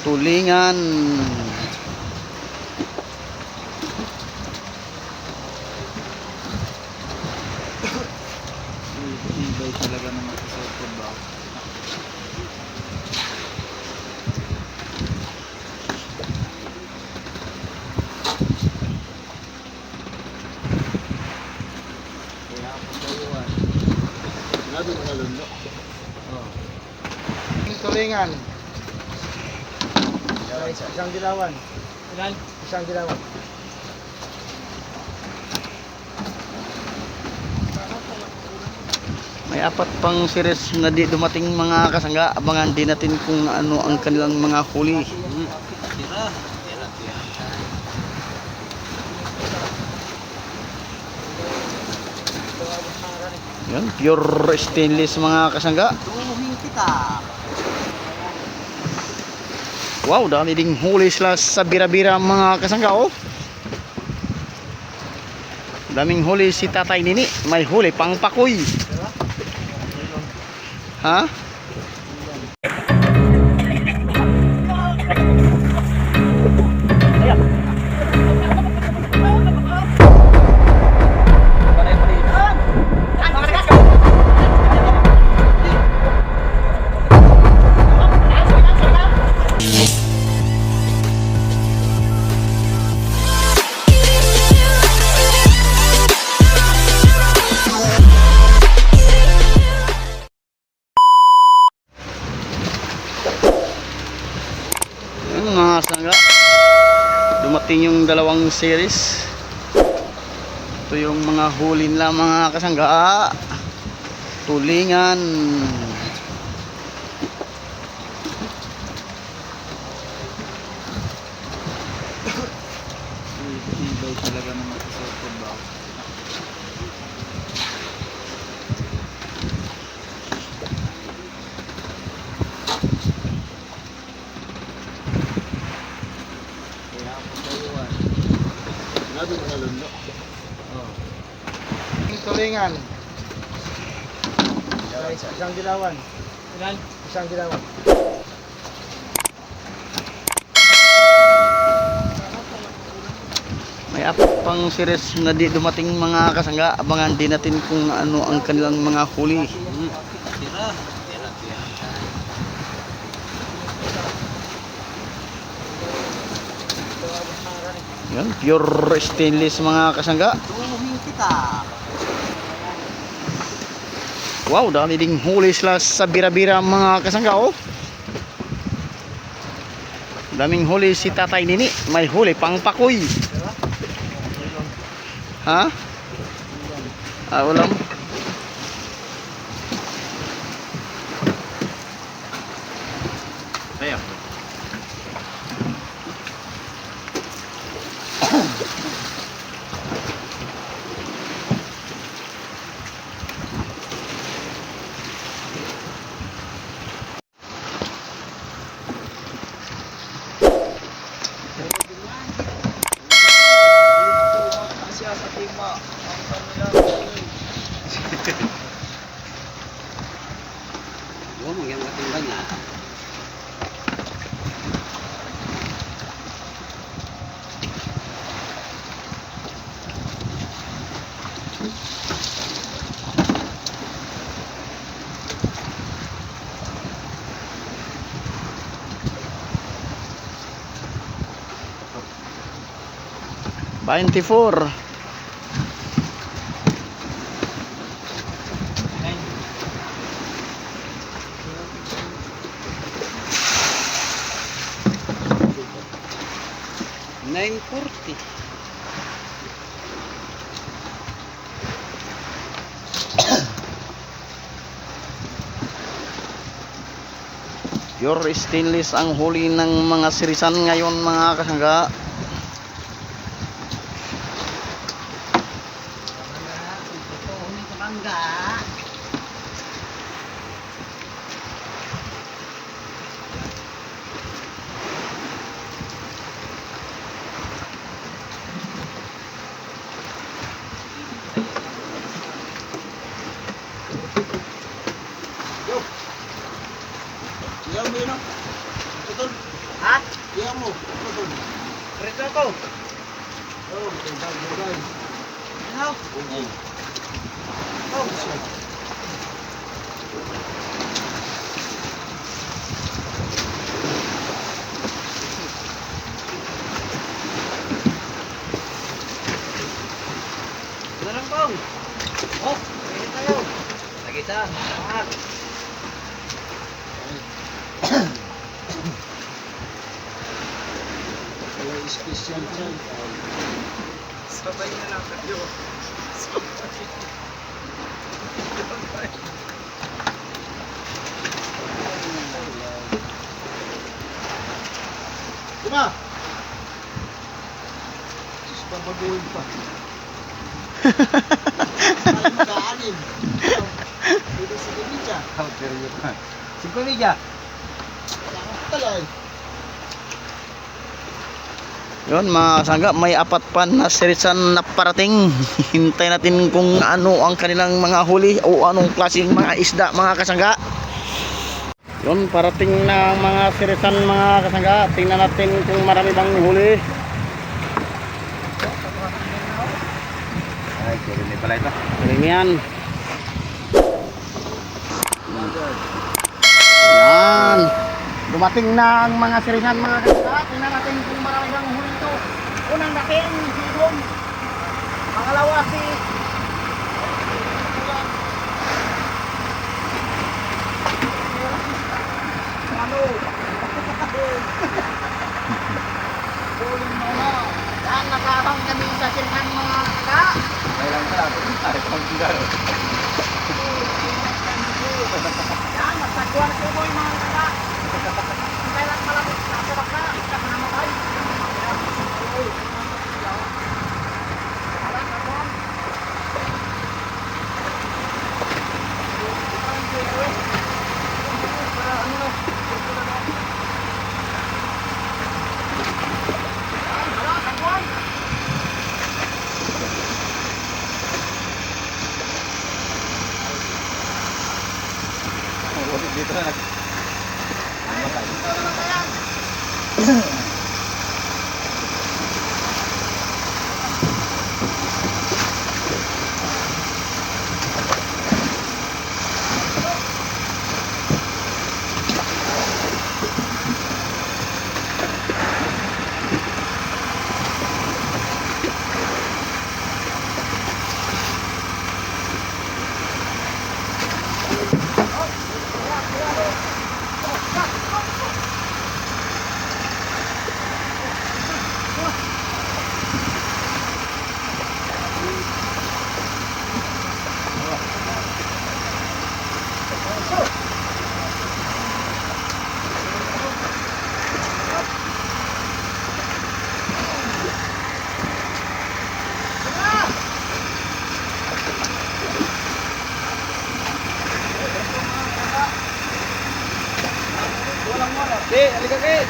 tulingan. Tibay talaga ng makasarap ba? Kaya ako kayuan. Nabi mga lundo. Oh. Tulingan. Isang dilawan. Ilan? Isang dilawan. May apat pang series na di dumating mga kasangga. Abangan din natin kung ano ang kanilang mga huli. Tira. Yan, pure stainless mga kasangga. Tuhin kita. Wow, dami ding huli sila sa bira-bira mga kasangga, oh. Daming huli si Tatay Nini. May huli pang pakoy. Ha? Yan mga kasangga. Dumating yung dalawang series. Ito yung mga huli nila mga kasangga. Tulingan. Tibay talaga ng makasarap ba? Kaya ako kayuan. Nabi mga lundo. Oh. Tulingan. Isang dilawan. Ilan? Isang dilawan. May apat pang series na di dumating mga kasangga. Abangan din natin kung ano ang kanilang mga huli. Tira. Yan, pure stainless mga kasangga. Tuhin kita. Wow, dami ding huli sila sa bira-bira mga kasangga, oh. Daming huli si Tatay Nini. May huli pang pakoy. Ha? Ulam. Kaya. Siya sa tima ang kanila. Oh, magyang katimban nga. $24. $9.40. Pure stainless ang huli ng mga sirisan ngayon mga kasangga. Ilang mo yun, no? Tutol. Ha? mo. Rito ako. Oh, bagay. Ano? Oh, siya. Larang Pong. Oh, pwede tayo. Lagi ta. Mahal. Wala special dyan. Sabay na lang kayo. Diba? Sus, babaguhin pa. Ay, mag-aanim. Pwede si Kumidya. Si Kumidya. Wala ka pala eh. Yun mga kasangga, may apat pa na sirisan na parating. Hintay natin kung ano ang kanilang mga huli o anong klaseng mga isda mga kasangga. Yun, parating na ang mga sirisan mga kasangga. Tingnan natin kung marami bang huli. Ay, kurin pala ito. Galing yan. Yan. Dumating na ang mga sirisan mga kasangga. Tingnan natin kung marami bang huli ito. Unang dating, hibon. Pangalawa si ano? Huling muna. Yan, nakahang kami sa sirisan mga kasangga. Kailan ka lang? Ay, pangkinggan. Yan, magsagwan ko mo yung mga kasangga. Kailan malapit sa sabak na, isa ka namatay. Dito na nag... Halika kayo.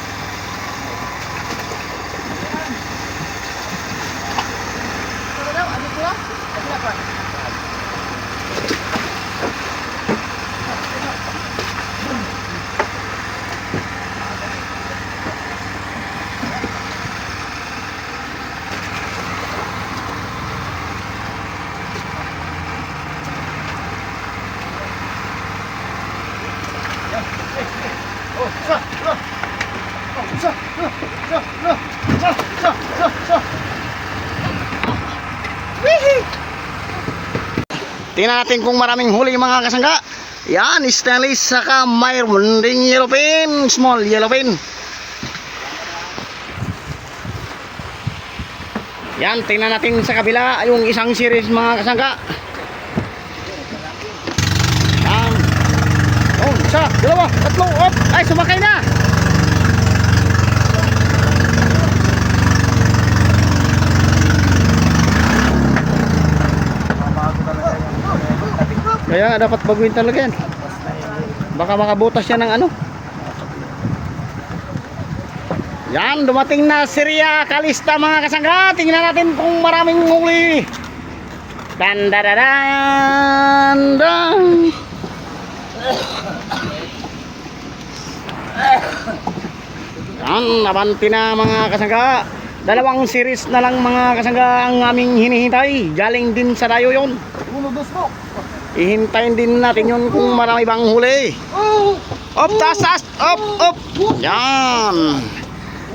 Tingnan natin kung maraming huli mga kasangga. Yan, stainless saka mayroon ding yellowfin, small yellowfin. Yan, tingnan natin sa kabila yung isang series mga kasangga. Yan. Oh, isa, dalawa, tatlo, op, ay sumakay na. Kaya nga dapat baguhin talaga yan. Baka makabutas yan ng ano. Yan, dumating na Syria Kalista mga kasangga. Tingnan natin kung maraming huli. Dan dan dan dan. Yan, nabanti na mga kasangga. Dalawang series na lang mga kasangga ang aming hinihintay. Galing din sa dayo yun. Uno, dos po. Ihintayin din natin yun kung marami bang huli. Op, taas, taas. Op, op. Yan.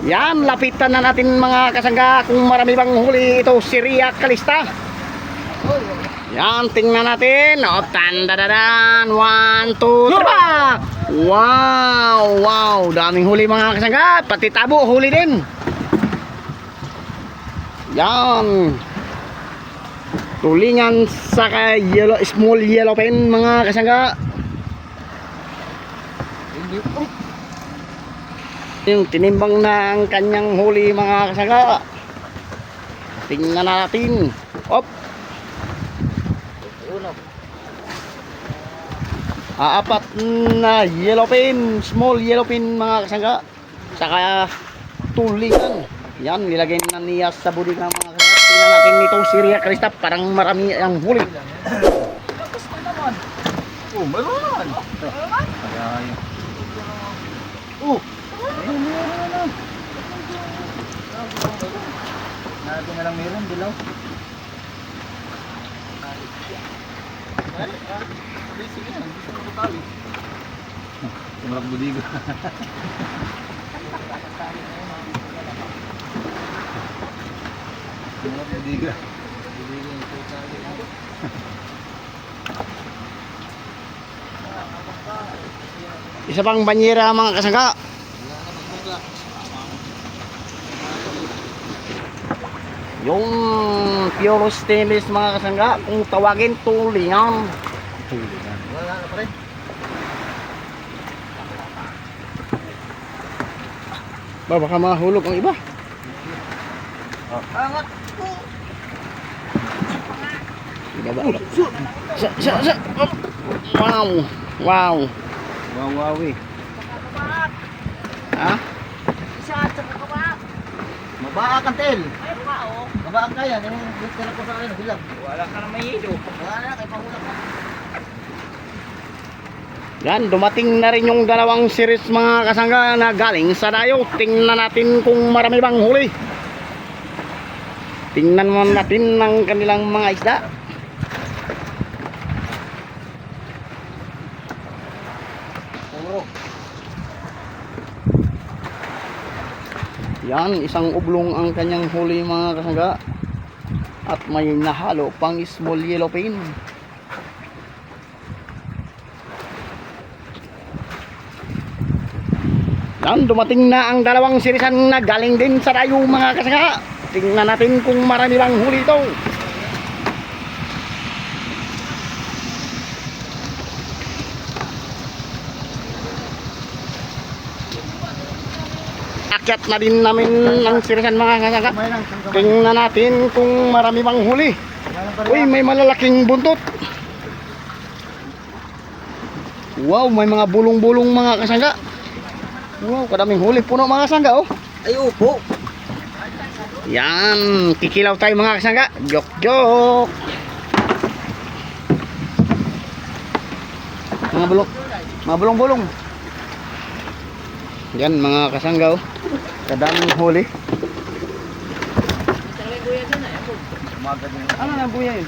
Yan, lapitan na natin mga kasangga kung marami bang huli ito si Ria Calista. Yan, tingnan natin. O, tandadadan. 1, 2, 3. Wow, wow. Daming huli mga kasangga. Pati tabo, huli din. Yan. Tulingan sa yellow, small yellow pen mga kasangga. Yung tinimbang na ang kanyang huli mga kasangga. Tingnan natin. Op. Apat na yellow pin, small yellow pin mga kasangga. Saka tulingan. Yan, nilagay na niya sa budi ng mga kasangga. Tingnan natin nitong si Ria Calista, parang marami ang huli. Oh, meron naman. Oh, meron na. Natin na lang meron, dilaw. Sige lang, gusto mo tali. Sumarap budigo. Sumarap budigo. Budigo yung tali. Isa pang banyera mga kasangga. Yung pure stainless mga kasangga, kung tawagin tulingan. Wala na pa rin. Baka mahulog ang iba. Angat! Ibaba. Sa. Op. Wow. Wow. Wawawi. Ha? Mabaa kang tel. Mabaa ka yan. Yung tira ko sa akin, bilang. Wala ka na may hilo. Wala na, kay pahulak ka. Yan, dumating na rin yung dalawang series mga kasangga na galing sa dayo. Tingnan natin kung marami bang huli. Tingnan mo natin ng kanilang mga isda. Puro. Yan, isang ublong ang kanyang huli mga kasangga. At may nahalo pang small yellow pin. Yan, dumating na ang dalawang sirisan na galing din sa dayo mga kasangga. Tingnan natin kung marami bang huli ito. Akyat na din namin ng sirisan mga kasangga. May lang. Tingnan natin kung marami bang huli. Uy, may malalaking buntot. Wow, may mga bulong-bulong mga kasangga. Wow, kadaming huli puno mga kasangga oh. Ay, upo. Yan, kikilaw tayo mga kasangga. Jok-jok. Mga bulong-bulong. Yan mga kasangga oh. Kadaming huli. Umaga din. Ano na buya yun?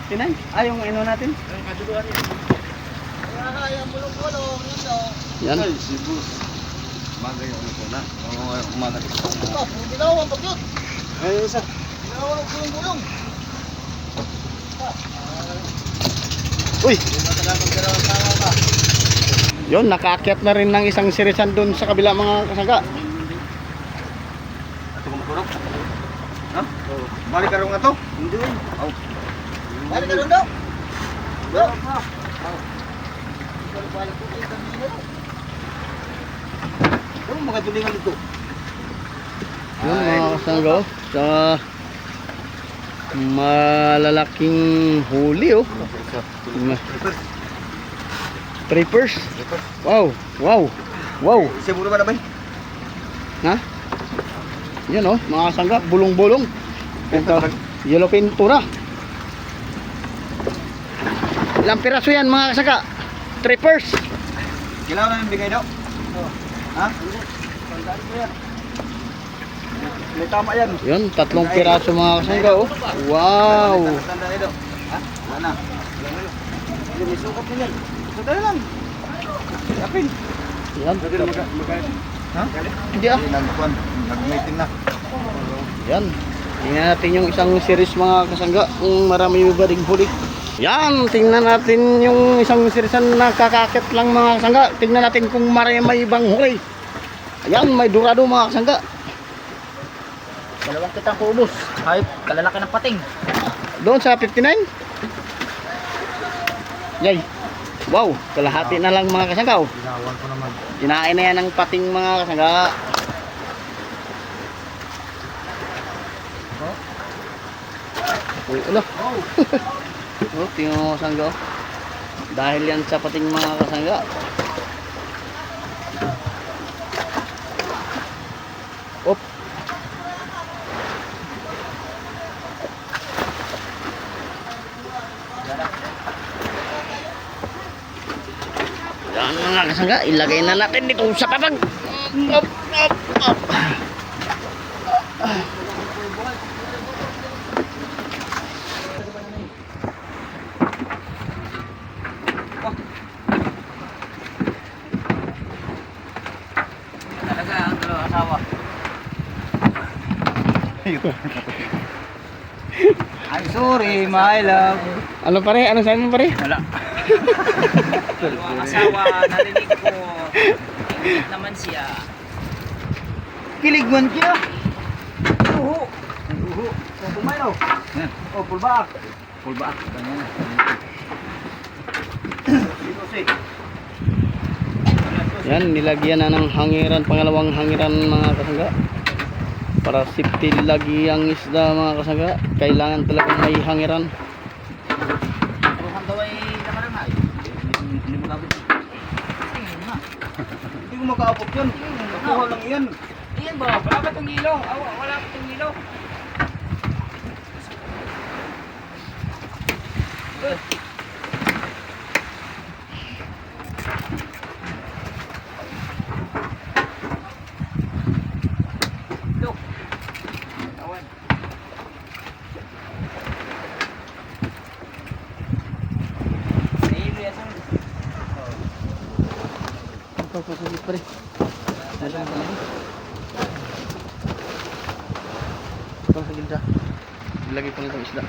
59? Ah, yung ano natin? Yung bulong-bulong. Yan daw. Yan. Ay, sibus. Umaga yung upo na. Umaga din. Ito, dilaw ang pagyot. Ay, isa. Dilaw ang bulong-bulong. Uy, Matagal magkaraw ang tama ka. yun, nakaakyat na rin ng isang sirisan doon sa kabila mga kasangga. Ito kumukurok. Ha? Balik ka rin nga to? Hindi. Oh. Balik ka doon daw. Ano mga tulingan dito? Yun mga kasangga oh, sa malalaking huli oh. Trippers. Wow, wow, wow. Siguro ba na ba? Ha? Yan oh, mga kasangga, bulong-bulong. Ito, yellow pintura. Ilang piraso yan mga kasangga? Trippers. Kailangan na yung bigay daw? Ha? May tama yan. Yun, 3 piraso mga kasangga oh. Wow. Tanda nito. Ha? Wala na. Hindi, may sukat na yan. Sandali lang. Apin. Yan. Ha? Hindi ah. Nag-meeting na. Yan. Tingnan natin yung isang series mga kasangga kung marami ba ding huli. Yan, tingnan natin yung isang series na nakakakit lang mga kasangga. Tingnan natin kung may ibang huli. Ayan, may dorado mga kasangga. Dalawang kitang kubos. Ay, kalalaki ng pating. Doon sa 59. Yay. Wow, kalahati na lang mga kasangga oh. Ginawan ko naman. Kinain na yan ng pating mga kasangga. Uy, ulo. Oh, tingnan mo kasangga oh. Dahil yan sa pating mga kasangga. Op. Yan mga kasangga, ilagay na natin dito sa papag. Op, op, op. Talaga ang dalawang asawa. I'm sorry, my love. Ano pare? Ano sabi mo pare? Wala. Dalawang asawa, narinig ko. Ingit naman siya. Kiligwan kaya. Uho. Uho. So, kumain o. Oh, pull back. Pull back. Ganyan. Yan, nilagyan na ng hangiran, pangalawang hangiran mga kasangga. Para safety lagi ang isda mga kasangga. Kailangan talagang may hangiran. Ruhan daw ay naman. Hindi mo nabit. Tingin ha. Hindi ko makaapot yun. Nakuha lang yan. Iyan ba? Wala ba itong ilong? Wala ba itong ilong? Look. Tawan. Naiiyasan. Papasagit pare. Papasagit siya. Ilagay ko na itong isda.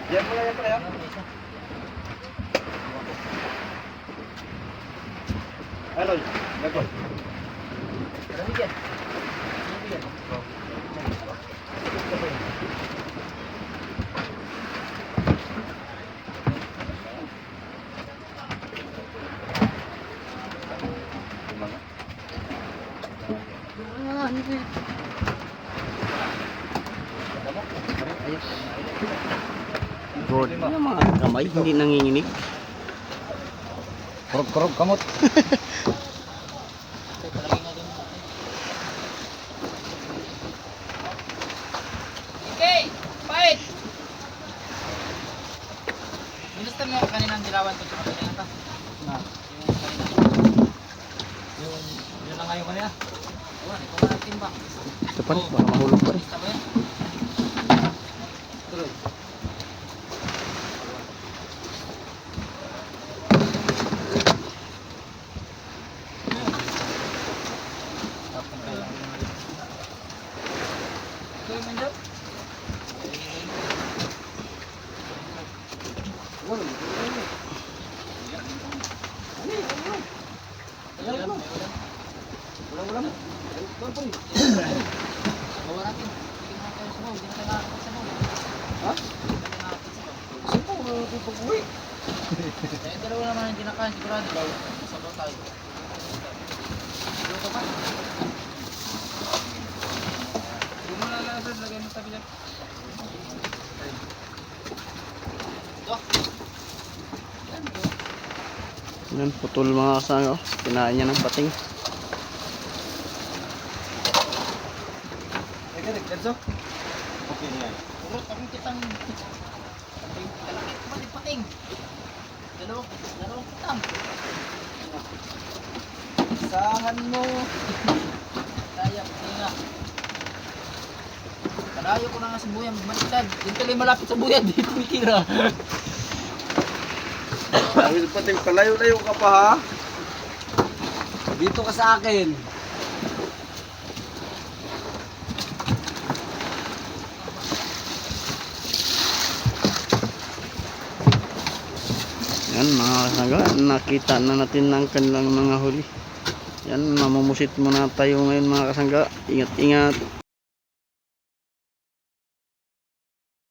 Yan mo yan pala yan. Ano? Nako. Marami dyan. Ayos. Good. Yung mga kamay hindi nanginginig. Kurog-kurog kamot. Okay, fight! Ginusto mo yung kaninang dilawan ko sa kanina ta? Na. Yung kanina. Yun lang ngayon kanina. Wala, ito na timbang. Ito pa rin, baka mahulog pa rin. Basta ba yan? Tuloy. Tuloy man daw. Bawa natin. Hindi na tayo sumaw. Hindi na tayo nakakapag sumaw. Ha? Hindi na tayo nakakapag sumaw. Sino mo pag-uwi? Kaya dalawa naman ang dinakain. Sigurado daw. Sabaw tayo. Luto pa. Hindi mo lalasad. Lagay mo tabi dyan. Yan, putol mga kasangga. Oh. Kinain niya ng pating. Okay na yan. Puro kami kitang pating. Dalawang kitang. Isahan mo. Kaya nga. Kalayo ko na nga sa buyan, baliktad. Dito lang malapit sa buyan, dito mitira. Sabi pati palayo-layo ka pa ha. Dito ka sa akin. Yan mga kasangga, nakita na natin ang kanilang mga huli. Yan, mamumusit muna tayo ngayon mga kasangga. Ingat-ingat.